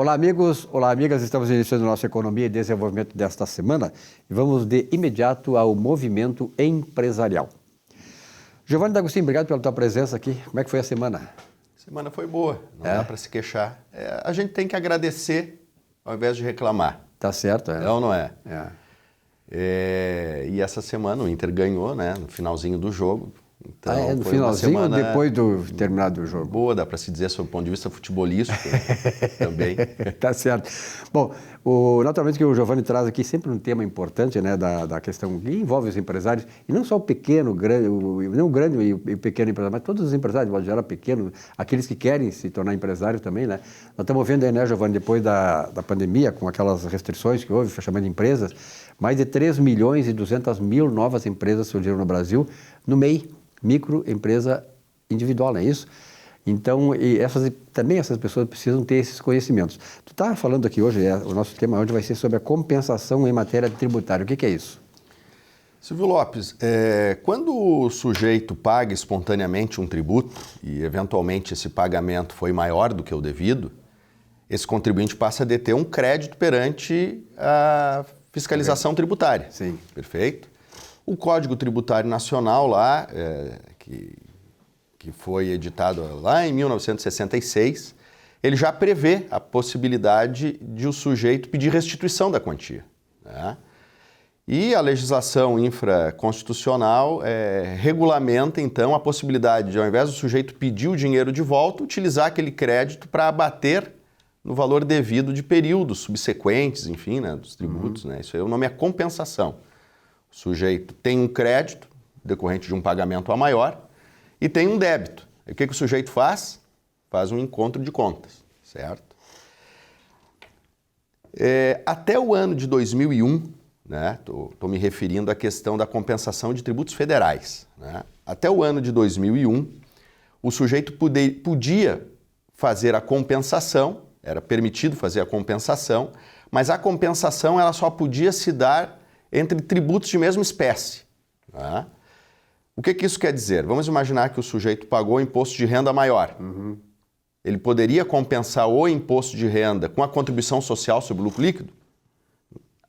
Olá, amigos. Olá, amigas. Estamos iniciando nossa Economia e Desenvolvimento desta semana e vamos de imediato ao movimento empresarial. Giovanni D'Agostino, obrigado pela tua presença aqui. Como é que foi a semana? A semana foi boa, não dá para se queixar. A gente tem que agradecer ao invés de reclamar. Tá certo, é. É ou não é? É. E essa semana o Inter ganhou, né? No finalzinho do jogo. Então, no finalzinho, depois do terminado do jogo? Boa, dá para se dizer, sob o ponto de vista futebolístico também. Tá certo. Bom, naturalmente que o Giovanni traz aqui sempre um tema importante, né, da questão que envolve os empresários, e não só o pequeno, não o grande e o pequeno empresário, mas todos os empresários, de modo geral, pequeno, aqueles que querem se tornar empresários também, né? Nós estamos vendo aí, né, Giovanni, depois da pandemia, com aquelas restrições que houve, fechamento de empresas, mais de 3.200.000 novas empresas surgiram no Brasil, no MEI, microempresa individual, não é isso? Então, também essas pessoas precisam ter esses conhecimentos. Tu está falando aqui hoje, o nosso tema hoje vai ser sobre a compensação em matéria tributária. O que é isso? Silvio Lopes, quando o sujeito paga espontaneamente um tributo e eventualmente esse pagamento foi maior do que o devido, esse contribuinte passa a deter um crédito perante a fiscalização tributária. Sim. Perfeito? O Código Tributário Nacional lá, que foi editado lá em 1966, ele já prevê a possibilidade de o sujeito pedir restituição da quantia, né? E a legislação infraconstitucional regulamenta, então, a possibilidade de, ao invés do sujeito pedir o dinheiro de volta, utilizar aquele crédito para abater no valor devido de períodos subsequentes, enfim, né, dos tributos, né? Isso aí o nome é compensação. O sujeito tem um crédito decorrente de um pagamento a maior e tem um débito. E o que o sujeito faz? Faz um encontro de contas, certo? Até o ano de 2001, né, tô me referindo à questão da compensação de tributos federais, né? Até o ano de 2001, o sujeito podia fazer a compensação, era permitido fazer a compensação, mas a compensação ela só podia se dar entre tributos de mesma espécie, né? O que isso quer dizer? Vamos imaginar que o sujeito pagou imposto de renda maior. Uhum. Ele poderia compensar o imposto de renda com a contribuição social sobre o lucro líquido?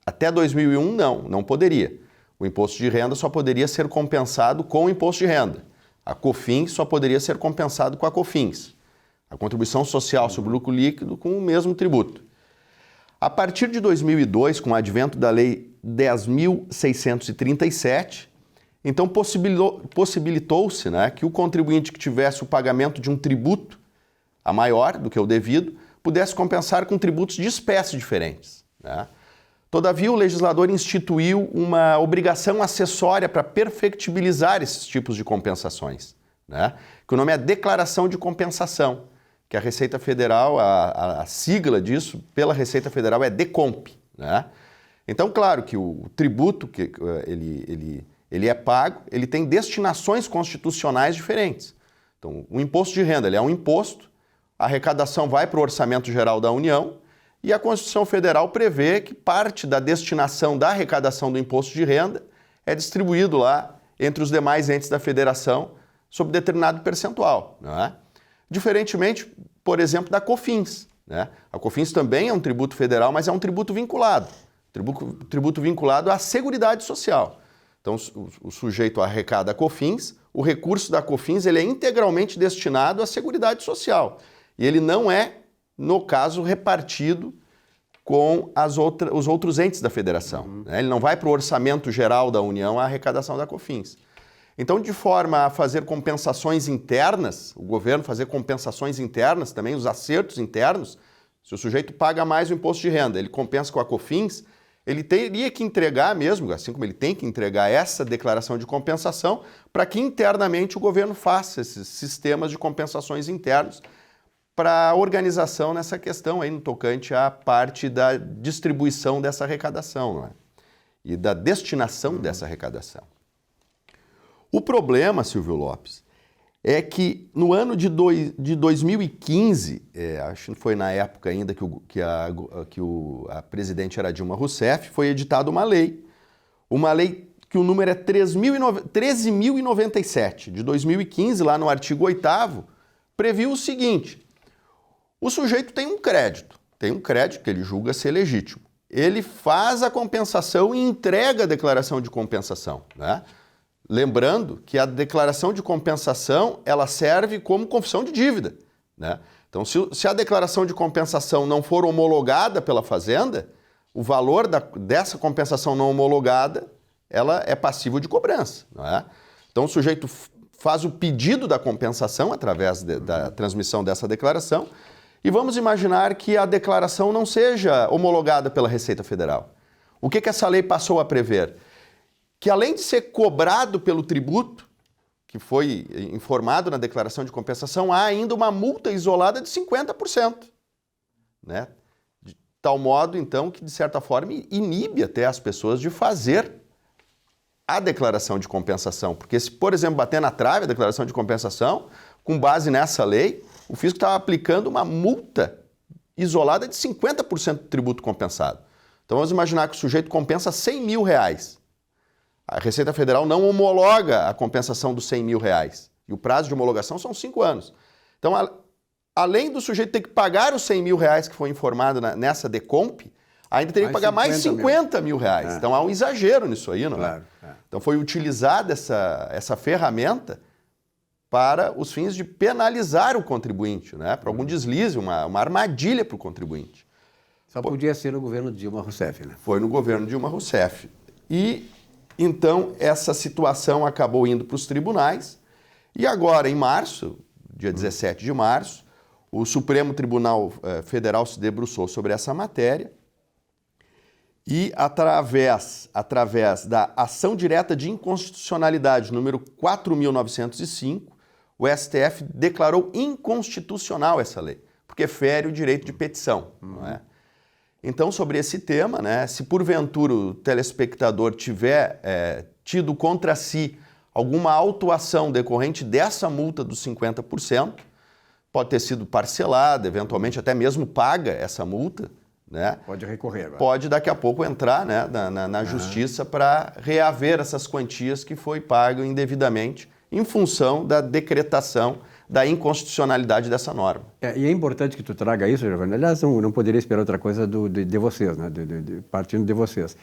Até 2001, não poderia. O imposto de renda só poderia ser compensado com o imposto de renda. A COFINS só poderia ser compensado com a COFINS. A contribuição social sobre o lucro líquido com o mesmo tributo. A partir de 2002, com o advento da Lei 10.637, então possibilitou-se, né, que o contribuinte que tivesse o pagamento de um tributo a maior do que o devido pudesse compensar com tributos de espécie diferentes, né? Todavia, o legislador instituiu uma obrigação acessória para perfectibilizar esses tipos de compensações, né? Que o nome é Declaração de Compensação, que a Receita Federal, a sigla disso pela Receita Federal é DECOMP, né? Então, claro que o tributo que ele é pago, ele tem destinações constitucionais diferentes. Então, o imposto de renda ele é um imposto, a arrecadação vai para o Orçamento Geral da União e a Constituição Federal prevê que parte da destinação da arrecadação do imposto de renda é distribuído lá entre os demais entes da Federação sob determinado percentual, não é? Diferentemente, por exemplo, da COFINS, né? A COFINS também é um tributo federal, mas é um tributo vinculado. Tributo vinculado à Seguridade Social. Então, o sujeito arrecada a COFINS, o recurso da COFINS ele é integralmente destinado à Seguridade Social. E ele não é, no caso, repartido com os outros entes da federação, né? Ele não vai para o Orçamento Geral da União a arrecadação da COFINS. Então, de forma a fazer compensações internas, o governo fazer compensações internas também, os acertos internos, se o sujeito paga mais o imposto de renda, ele compensa com a COFINS, ele teria que entregar mesmo, assim como ele tem que entregar essa declaração de compensação, para que internamente o governo faça esses sistemas de compensações internos para a organização nessa questão aí no tocante à parte da distribuição dessa arrecadação, não é? E da destinação dessa arrecadação. O problema, Silvio Lopes, é que no ano de 2015, acho que foi na época ainda que a presidente era Dilma Rousseff, foi editada uma lei que o número é 13.097, de 2015, lá no artigo 8º, previu o seguinte: o sujeito tem um crédito, tem um crédito que ele julga ser legítimo. Ele faz a compensação e entrega a declaração de compensação, né? Lembrando que a declaração de compensação ela serve como confissão de dívida, né? Então, se a declaração de compensação não for homologada pela Fazenda, o valor dessa compensação não homologada ela é passível de cobrança, não é? Então, o sujeito faz o pedido da compensação através da transmissão dessa declaração e vamos imaginar que a declaração não seja homologada pela Receita Federal. O que essa lei passou a prever? Que além de ser cobrado pelo tributo, que foi informado na declaração de compensação, há ainda uma multa isolada de 50%. Né? De tal modo, então, que de certa forma inibe até as pessoas de fazer a declaração de compensação. Porque se, por exemplo, bater na trave a declaração de compensação, com base nessa lei, o fisco estava aplicando uma multa isolada de 50% do tributo compensado. Então vamos imaginar que o sujeito compensa R$100 mil. A Receita Federal não homologa a compensação dos R$100 mil. E o prazo de homologação são 5 anos. Então, além do sujeito ter que pagar os R$100 mil que foi informado nessa decomp, ainda teria que pagar mais 50 mil reais. Então há um exagero nisso aí, não é? Então foi utilizada essa ferramenta para os fins de penalizar o contribuinte, né? Para algum deslize, uma armadilha para o contribuinte. Só podia ser no governo Dilma Rousseff, né? Foi no governo Dilma Rousseff. E então essa situação acabou indo para os tribunais e agora em março, dia 17 de março, o Supremo Tribunal Federal se debruçou sobre essa matéria e através da ação direta de inconstitucionalidade número 4.905, o STF declarou inconstitucional essa lei, porque fere o direito de petição, não é? Então, sobre esse tema, né, se porventura o telespectador tiver tido contra si alguma autuação decorrente dessa multa dos 50%, pode ter sido parcelada, eventualmente até mesmo paga essa multa, né? Pode recorrer agora. Pode daqui a pouco entrar, né, na justiça para reaver essas quantias que foi pago indevidamente em função da decretação da inconstitucionalidade dessa norma. E é importante que tu traga isso, Giovanni. Aliás, não poderia esperar outra coisa de vocês, né? Partindo de vocês.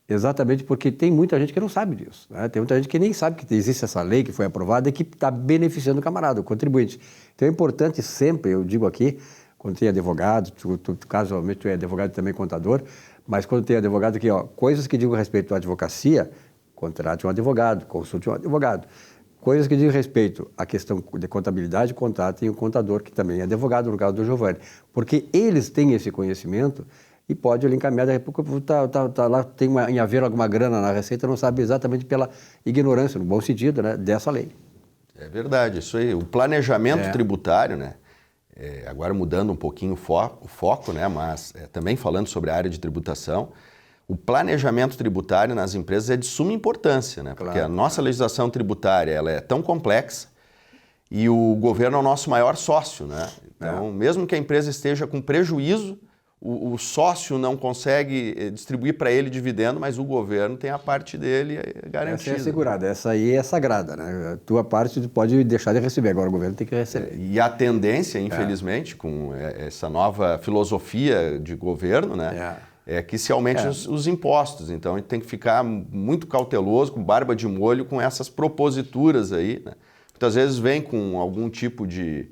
Exatamente porque tem muita gente que não sabe disso, né? Tem muita gente que nem sabe que existe essa lei que foi aprovada e que está beneficiando o camarada, o contribuinte. Então é importante sempre, eu digo aqui, quando tem advogado, casualmente tu é advogado e também contador, mas quando tem advogado aqui, ó, coisas que digam respeito à advocacia, contrate um advogado, consulte um advogado. Coisas que dizem respeito à questão de contabilidade, contratem o contador, que também é advogado, no caso do Giovanni. Porque eles têm esse conhecimento e pode ele encaminhar, daqui a pouco tá lá, tem em haver alguma grana na Receita, não sabe exatamente pela ignorância, no bom sentido, né, dessa lei. É verdade, isso aí. O planejamento tributário, né, agora mudando um pouquinho o foco, né, mas também falando sobre a área de tributação, o planejamento tributário nas empresas é de suma importância, né? Porque a nossa legislação tributária ela é tão complexa e o governo é o nosso maior sócio, né? Então, mesmo que a empresa esteja com prejuízo, o sócio não consegue distribuir para ele dividendo, mas o governo tem a parte dele garantida. Essa é assegurada, essa aí é sagrada, né? A tua parte tu pode deixar de receber, agora o governo tem que receber. E a tendência, infelizmente, com essa nova filosofia de governo, né? É que se aumente os impostos. Então, a gente tem que ficar muito cauteloso, com barba de molho, com essas proposituras aí, né? Muitas vezes vem com algum tipo de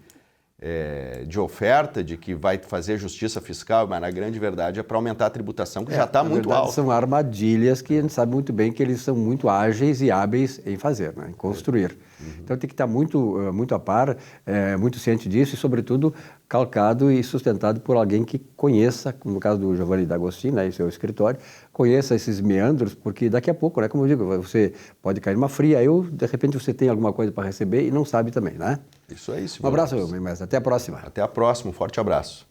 oferta de que vai fazer justiça fiscal, mas na grande verdade é para aumentar a tributação, que já está muito alta. São armadilhas que a gente sabe muito bem que eles são muito ágeis e hábeis em fazer, né? Em construir. Então tem que estar muito a par, muito ciente disso e, sobretudo, calcado e sustentado por alguém que conheça, como no caso do Giovanni D'Agostino, né, em seu escritório, conheça esses meandros, porque daqui a pouco, né, como eu digo, você pode cair numa fria, de repente você tem alguma coisa para receber e não sabe também, né? Isso aí, Um abraço, meu mestre. Até a próxima. Até a próxima. Um forte abraço.